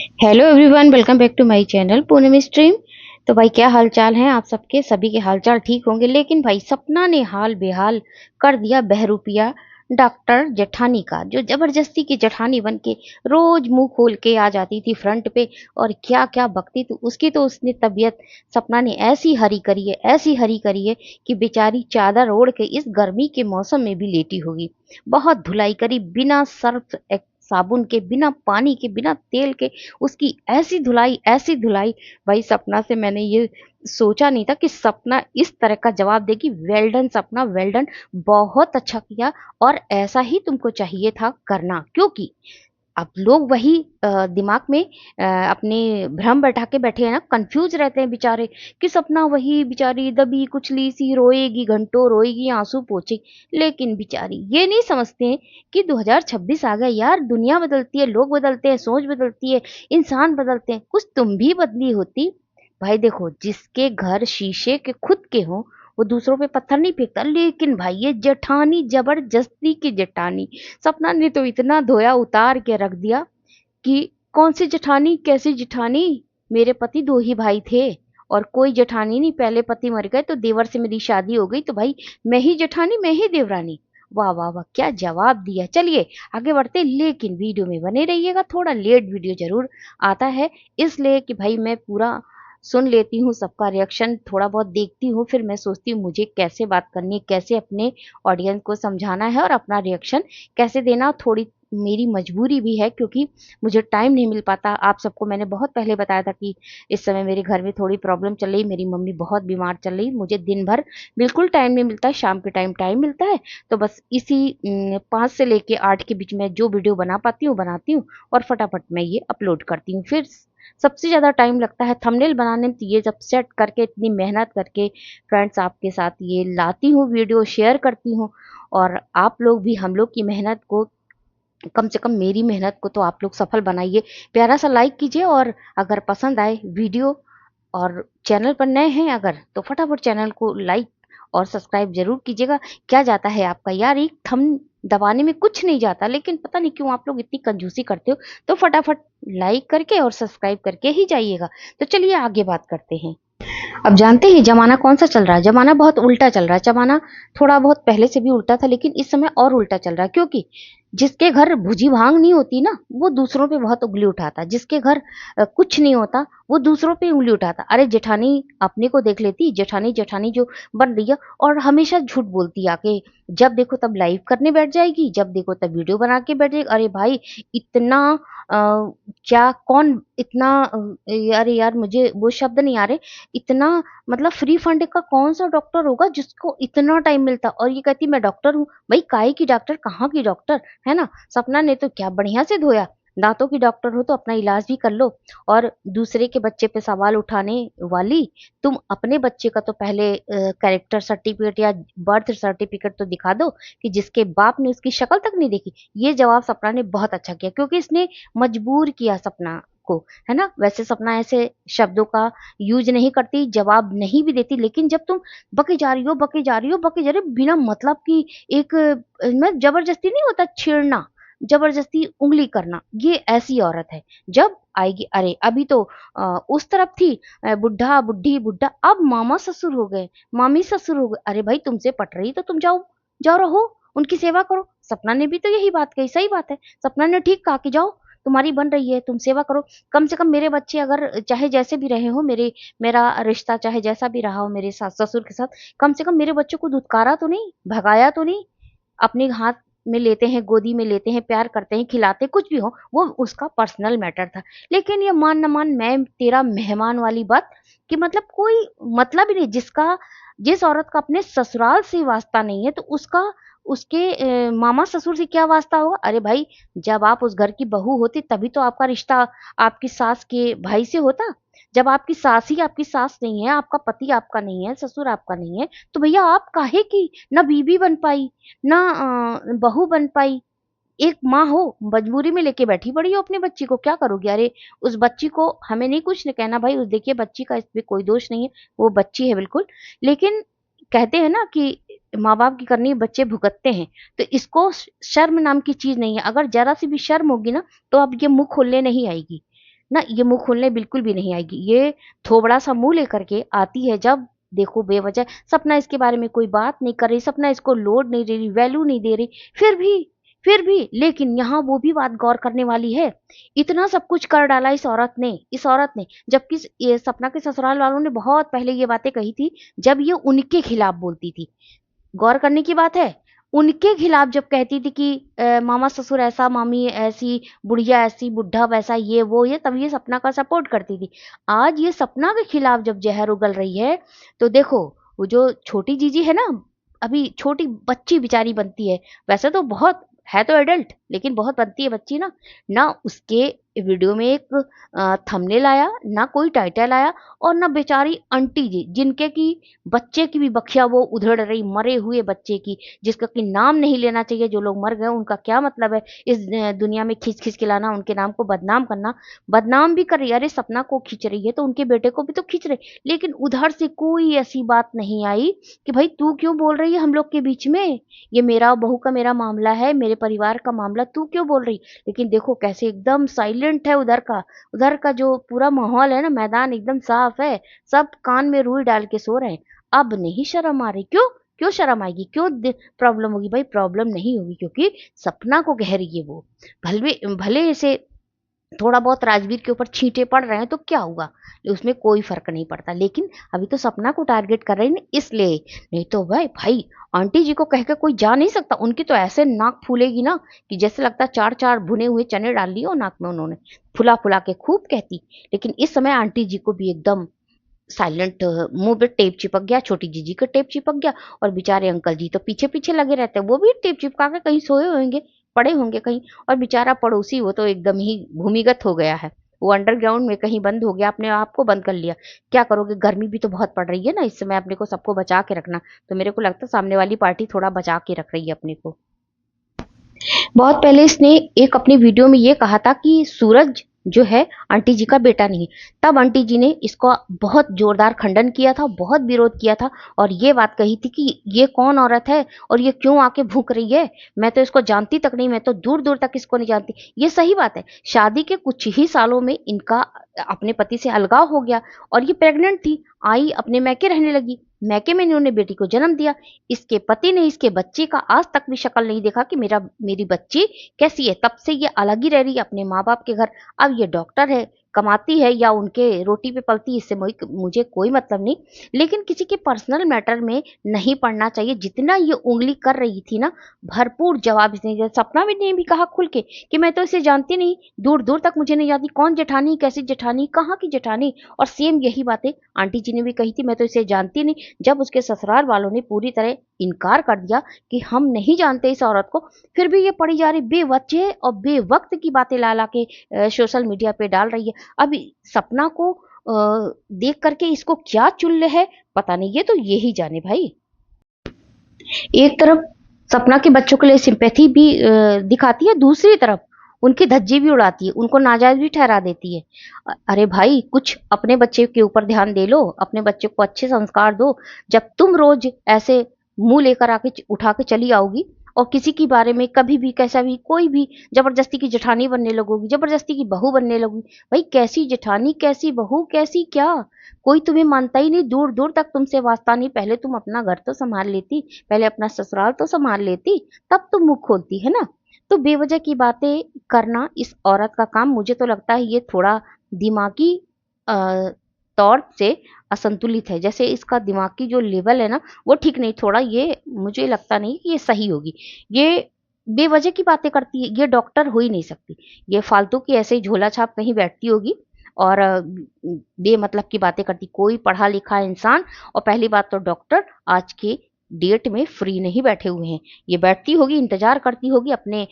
Hello everyone, welcome back to my channel Poonam stream. तो भाई क्या हाल चाल हैं आप सबके? सभी के हाल चाल ठीक होंगे। लेकिन भाई सपना ने हाल बेहाल कर दिया बहरूपिया डॉक्टर जेठानी का, जो जबरदस्ती की जेठानी बन के रोज मुंह खोल के आ जाती थी फ्रंट पे और क्या क्या बकती। तो उसकी तो उसने तबीयत सपना ने ऐसी हरी करी है, ऐसी हरी करी है कि बेचारी चादर ओढ़ के इस गर्मी के मौसम में भी लेटी होगी। बहुत धुलाई करी, बिना सर्फ साबुन के, बिना पानी के, बिना तेल के। उसकी ऐसी धुलाई भाई सपना से मैंने ये सोचा नहीं था कि सपना इस तरह का जवाब देगी। वेल डन सपना, वेल डन, बहुत अच्छा किया। और ऐसा ही तुमको चाहिए था करना, क्योंकि अब लोग वही दिमाग में अपने भ्रम बैठा के बैठे हैं ना, कंफ्यूज रहते हैं बेचारे कि सपना वही बेचारी दबी कुचली सी रोएगी, घंटों रोएगी, आंसू पोंछेगी। लेकिन बेचारी ये नहीं समझते हैं कि 2026 आ गया यार, दुनिया बदलती है, लोग बदलते हैं, सोच बदलती है, इंसान बदलते हैं। कुछ तुम भी बदली होती। भाई देखो, जिसके घर शीशे के खुद के हों वो दूसरों पे पत्थर नहीं फेंकता। लेकिन भाई ये जेठानी, जबरदस्ती की जेठानी, सपना ने तो इतना धोया उतार के रख दिया कि कौन सी जेठानी, कैसी जेठानी? मेरे पति दो ही भाई थे और कोई जेठानी नहीं। पहले पति मर गए तो देवर से मेरी शादी हो गई, तो भाई मैं ही जेठानी, मैं ही देवरानी। वाह वाह वाह, क्या जवाब दिया। चलिए आगे बढ़ते, लेकिन वीडियो में बने रहिएगा। थोड़ा लेट वीडियो जरूर आता है, इसलिए कि भाई मैं पूरा सुन लेती हूँ सबका रिएक्शन, थोड़ा बहुत देखती हूँ, फिर मैं सोचती हूँ मुझे कैसे बात करनी है, कैसे अपने ऑडियंस को समझाना है और अपना रिएक्शन कैसे देना। थोड़ी मेरी मजबूरी भी है क्योंकि मुझे टाइम नहीं मिल पाता। आप सबको मैंने बहुत पहले बताया था कि इस समय मेरे घर में थोड़ी प्रॉब्लम चल रही, मेरी मम्मी बहुत बीमार चल रही, मुझे दिन भर बिल्कुल टाइम नहीं मिलता है, शाम के टाइम टाइम मिलता है। तो बस इसी 5 से लेके 8 के बीच में जो वीडियो बना पाती हूँ बनाती हूँ और फटाफट मैं ये अपलोड करती हूँ। फिर सबसे ज़्यादा टाइम लगता है थंबनेल बनाने में, तो ये जब सेट करके इतनी मेहनत करके फ्रेंड्स आपके साथ ये लाती हूँ, वीडियो शेयर करती हूँ। और आप लोग भी हम लोग की मेहनत को, कम से कम मेरी मेहनत को तो आप लोग सफल बनाइए। प्यारा सा लाइक कीजिए और अगर पसंद आए वीडियो और चैनल पर नए हैं अगर, तो फटाफट चैनल को लाइक और सब्सक्राइब जरूर कीजिएगा। क्या जाता है आपका यार, एक थंब दबाने में कुछ नहीं जाता, लेकिन पता नहीं क्यों आप लोग इतनी कंजूसी करते हो। तो फटाफट लाइक करके और सब्सक्राइब करके ही जाइएगा। तो चलिए आगे बात करते हैं। अब जानते हैं जमाना कौन सा चल रहा है? जमाना बहुत उल्टा चल रहा है। जमाना थोड़ा बहुत पहले से भी उल्टा था, लेकिन इस समय और उल्टा चल रहा है, क्योंकि जिसके घर भुजी भांग नहीं होती ना, वो दूसरों पे बहुत उंगली उठाता। जिसके घर कुछ नहीं होता वो दूसरों पे उंगली उठाता। अरे जेठानी अपने को देख लेती, जेठानी जेठानी जो बन रही है और हमेशा झूठ बोलती आके, जब देखो तब लाइव करने बैठ जाएगी, जब देखो तब वीडियो बना के बैठ जाएगी। अरे भाई इतना क्या कौन इतना अरे यार मुझे वो शब्द नहीं आ रहे। इतना मतलब फ्री फंड का कौन सा डॉक्टर होगा जिसको इतना टाइम मिलता, और ये कहती मैं डॉक्टर हूँ। भाई काहे की डॉक्टर, कहाँ की डॉक्टर, है ना? सपना ने तो क्या बढ़िया से धोया। दांतों की डॉक्टर हो तो अपना इलाज भी कर लो, और दूसरे के बच्चे पे सवाल उठाने वाली तुम अपने बच्चे का तो पहले कैरेक्टर सर्टिफिकेट या बर्थ सर्टिफिकेट तो दिखा दो कि जिसके बाप ने उसकी शक्ल तक नहीं देखी। ये जवाब सपना ने बहुत अच्छा किया, क्योंकि इसने मजबूर किया सपना को, है ना? वैसे सपना ऐसे शब्दों का यूज नहीं करती, जवाब नहीं भी देती, लेकिन जब तुम बके जा रही हो, बके जा रही हो, बके जा रही हो बिना मतलब की, एक मैं जबरदस्ती नहीं होता छेड़ना, जबरदस्ती उंगली करना, ये ऐसी औरत है। जब आएगी, अरे अभी तो उस तरफ थी बुढ़ा बुढ़ी बुढ़ा, अब मामा ससुर हो गए, मामी ससुर हो गए। अरे भाई तुमसे पट रही तो तुम जाओ, जाओ रहो, उनकी सेवा करो। सपना ने भी तो यही बात कही, सही बात है। सपना ने ठीक कहा कि जाओ, तुम्हारी बन रही है, तुम सेवा करो। कम से कम मेरे बच्चे अगर चाहे जैसे भी रहे हो, मेरा रिश्ता चाहे जैसा भी रहा हो मेरे सास ससुर के साथ, कम से कम मेरे बच्चों को धुतकारा तो नहीं, भगाया तो नहीं। अपने हाथ में लेते हैं, गोदी में लेते हैं, प्यार करते हैं, खिलाते, कुछ भी हो, वो उसका पर्सनल मैटर था। लेकिन ये मान न मान, मैं तेरा मेहमान वाली बात, कि मतलब कोई मतलब ही नहीं। जिस औरत का अपने ससुराल से वास्ता नहीं है, तो उसका उसके मामा ससुर से क्या वास्ता होगा? अरे भाई जब आप उस घर की बहू होती तभी तो आपका रिश्ता आपकी सास के भाई से होता। जब आपकी सास ही आपकी सास नहीं है, आपका पति आपका नहीं है, ससुर आपका नहीं है, तो भैया आप काहे की ना बीवी बन पाई, ना बहू बन पाई। एक माँ हो, मजबूरी में लेके बैठी पड़ी हो अपने बच्ची को, क्या करोगी? अरे उस बच्ची को हमें नहीं कुछ नहीं कहना भाई, उस देखिए बच्ची का इसमें कोई दोष नहीं है, वो बच्ची है बिल्कुल। लेकिन कहते हैं ना कि माँ बाप की करनी बच्चे भुगतते हैं, तो इसको शर्म नाम की चीज नहीं है। अगर जरा सी भी शर्म होगी ना, तो अब ये मुंह खोलने नहीं आएगी। ना ये मुंह खोलने बिल्कुल भी नहीं आएगी। ये थोबड़ा सा मुंह लेकर के आती है जब देखो बेवजह। सपना इसके बारे में कोई बात नहीं कर रही, सपना इसको लोड नहीं दे रही, वैल्यू नहीं दे रही, फिर भी लेकिन यहाँ वो भी बात गौर करने वाली है। इतना सब कुछ कर डाला इस औरत ने, जबकि ये सपना के ससुराल वालों ने बहुत पहले ये बातें कही थी, जब ये उनके खिलाफ बोलती थी। गौर करने की बात है, उनके खिलाफ जब कहती थी कि मामा ससुर ऐसा, मामी ऐसी, बुढ़िया ऐसी, बुढ़ा वैसा, ये वो ये, तब ये सपना का सपोर्ट करती थी। आज ये सपना के खिलाफ जब जहर उगल रही है, तो देखो वो जो छोटी जीजी है ना, अभी छोटी बच्ची बेचारी बनती है, वैसे तो बहुत है तो एडल्ट, लेकिन बहुत बनती है बच्ची ना। ना उसके वीडियो में एक थंबनेल आया, ना कोई टाइटल आया, और ना बेचारी आंटी जी जिनके की बच्चे की भी बखिया वो उधेड़ रही, मरे हुए बच्चे की, जिसका कि नाम नहीं लेना चाहिए। जो लोग मर गए उनका क्या मतलब है इस दुनिया में खींच खींच के लाना, उनके नाम को बदनाम करना। बदनाम भी कर रही है, अरे सपना को खींच रही है तो उनके बेटे को भी तो खींच रही, लेकिन उधर से कोई ऐसी बात नहीं आई कि भाई तू क्यों बोल रही है हम लोग के बीच में, ये मेरा बहू का मेरा मामला है, मेरे परिवार का मामला, तू क्यों बोल रही। लेकिन देखो कैसे एकदम साइलेंट है उधर का जो पूरा माहौल है ना, मैदान एकदम साफ है, सब कान में रुई डाल के सो रहे हैं। अब नहीं शर्म आ रही, क्यों क्यों शर्म आएगी, क्यों प्रॉब्लम होगी भाई, प्रॉब्लम नहीं होगी, क्योंकि सपना को कह रही है वो। भले भले इसे थोड़ा बहुत राजवीर के ऊपर छींटे पड़ रहे हैं तो क्या हुआ, उसमें कोई फर्क नहीं पड़ता, लेकिन अभी तो सपना को टारगेट कर रही है ना, इसलिए। नहीं तो भाई भाई आंटी जी को कह के कोई जा नहीं सकता, उनकी तो ऐसे नाक फूलेगी ना कि जैसे लगता है चार चार भुने हुए चने डाल लिए हो नाक में उन्होंने, फुला फुला के खूब कहती। लेकिन इस समय आंटी जी को भी एकदम साइलेंट, मुंह पे टेप चिपक गया, छोटी जीजी का टेप चिपक गया, और बेचारे अंकल जी तो पीछे पीछे लगे रहते हैं, वो भी टेप चिपका के कहीं सोए होंगे, पड़े होंगे कहीं। और बेचारा पड़ोसी वो तो एकदम ही भूमिगत हो गया है, वो अंडरग्राउंड में कहीं बंद हो गया, अपने आप को बंद कर लिया। क्या करोगे, गर्मी भी तो बहुत पड़ रही है ना इस समय, अपने को सबको बचा के रखना, तो मेरे को लगता है सामने वाली पार्टी थोड़ा बचा के रख रही है अपने को। बहुत पहले इसने एक अपनी वीडियो में ये कहा था कि सूरज जो है आंटी जी का बेटा नहीं। तब आंटी जी ने इसको बहुत जोरदार खंडन किया था, बहुत विरोध किया था, और ये बात कही थी कि ये कौन औरत है और ये क्यों आके भूख रही है, मैं तो इसको जानती तक नहीं, मैं तो दूर दूर तक इसको नहीं जानती। ये सही बात है, शादी के कुछ ही सालों में इनका अपने पति से अलगाव हो गया, और ये प्रेग्नेंट थी, आई अपने मैके रहने लगी, मैके में इन्होंने बेटी को जन्म दिया। इसके पति ने इसके बच्चे का आज तक भी शक्ल नहीं देखा कि मेरी बच्ची कैसी है, तब से ये अलग ही रह रही है अपने माँ बाप के घर। अब ये डॉक्टर है, कमाती है या उनके रोटी पे पलती, इससे मुझे कोई मतलब नहीं, लेकिन किसी के पर्सनल मैटर में नहीं पड़ना चाहिए। जितना ये उंगली कर रही थी ना, भरपूर जवाब इसने दिया। सपना भी ने भी कहा खुल के कि मैं तो इसे जानती नहीं, दूर दूर तक मुझे नहीं जानती, कौन जेठानी, कैसी जेठानी, कहाँ की जेठानी। और सेम यही बातें आंटी जी ने भी कही थी, मैं तो इसे जानती नहीं। जब उसके ससुराल वालों ने पूरी तरह इनकार कर दिया कि हम नहीं जानते इस औरत को, फिर भी ये पड़ी जा रही बेवजह और बेवक्त की बातें ला ला के सोशल मीडिया पे डाल रही है। अब सपना को देख करके इसको क्या चुल्ल है पता नहीं, ये तो यही जाने भाई। एक तरफ सपना के बच्चों के लिए सिंपैथी भी दिखाती है, दूसरी तरफ उनकी धज्जी भी उड़ाती है, उनको नाजायज भी ठहरा देती है। अरे भाई कुछ अपने बच्चे के ऊपर ध्यान दे लो, अपने बच्चे को अच्छे संस्कार दो। जब तुम रोज ऐसे मुंह लेकर आके उठा के चली आओगी और किसी के बारे में कभी भी कैसा भी कोई भी जबरदस्ती की जेठानी बनने लगोगी, जबरदस्ती की बहू बनने लगोगी, भाई कैसी जेठानी, कैसी बहू, कैसी क्या, कोई तुम्हें मानता ही नहीं, दूर दूर तक तुमसे वास्ता नहीं। पहले तुम अपना घर तो संभाल लेती, पहले अपना ससुराल तो संभाल लेती, तब तुम मुंह खोलती है ना। तो बेवजह की बातें करना इस औरत का काम, मुझे तो लगता है ये थोड़ा दिमागी तौर से असंतुलित है। जैसे इसका दिमाग की जो लेवल है ना वो ठीक नहीं, थोड़ा ये मुझे लगता नहीं कि ये सही होगी। ये बेवजह की बातें करती है, ये डॉक्टर हो ही नहीं सकती, ये फालतू की ऐसे ही झोला छाप कहीं बैठती होगी और बेमतलब की बातें करती। कोई पढ़ा लिखा इंसान, और पहली बात तो डॉक्टर आज के डेट में फ्री नहीं बैठे हुए हैं, ये बैठती होगी, इंतजार करती होगी अपने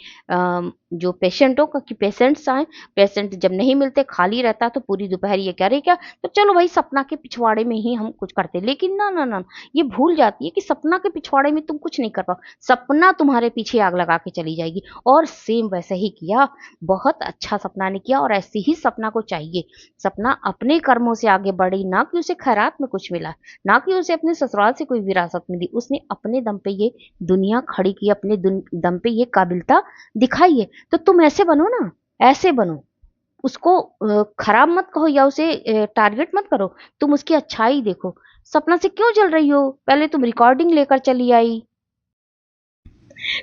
जो पेशेंटों का कि पेशेंट्स आए। पेशेंट जब नहीं मिलते, खाली रहता, तो पूरी दोपहर ये कह रही क्या, तो चलो भाई सपना के पिछवाड़े में ही हम कुछ करते। लेकिन ना ना ना, ये भूल जाती है कि सपना के पिछवाड़े में तुम कुछ नहीं कर पाओ, सपना तुम्हारे पीछे आग लगा के चली जाएगी। और सेम वैसे ही किया, बहुत अच्छा सपना ने किया, और ऐसे ही सपना को चाहिए। सपना अपने कर्मों से आगे बढ़ी, ना कि उसे खैरात में कुछ मिला, ना कि उसे अपने ससुराल से कोई विरासत मिली, उसने अपने दम पे ये दुनिया खड़ी की, अपने दम पे ये काबिलता दिखाई है। तो तुम ऐसे बनो ना, ऐसे बनो। उसको खराब मत कहो या उसे टारगेट मत करो, तुम उसकी अच्छाई देखो। सपना से क्यों जल रही हो? पहले तुम रिकॉर्डिंग लेकर चली आई,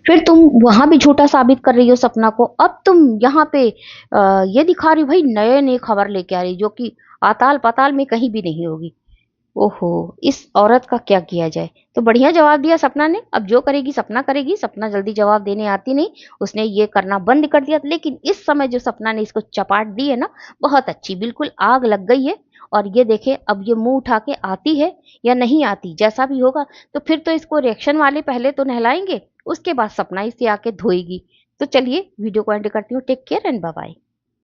फिर तुम वहां भी झूठा साबित कर रही हो सपना को, अब तुम यहाँ पे ये दिखा रही हो भाई नए नए खबर लेके आ रही जो कि आताल पाताल में कहीं भी नहीं होगी। ओहो, इस औरत का क्या किया जाए। तो बढ़िया जवाब दिया सपना ने। अब जो करेगी सपना करेगी, सपना जल्दी जवाब देने आती नहीं, उसने ये करना बंद कर दिया। लेकिन इस समय जो सपना ने इसको चपाट दी है ना, बहुत अच्छी, बिल्कुल आग लग गई है। और ये देखे अब ये मुंह उठा के आती है या नहीं आती, जैसा भी होगा। तो फिर तो इसको रिएक्शन वाले पहले तो नहलाएंगे, उसके बाद सपना इसे आके धोएगी। तो चलिए वीडियो को एंड करती हूँ। Take care and bye bye.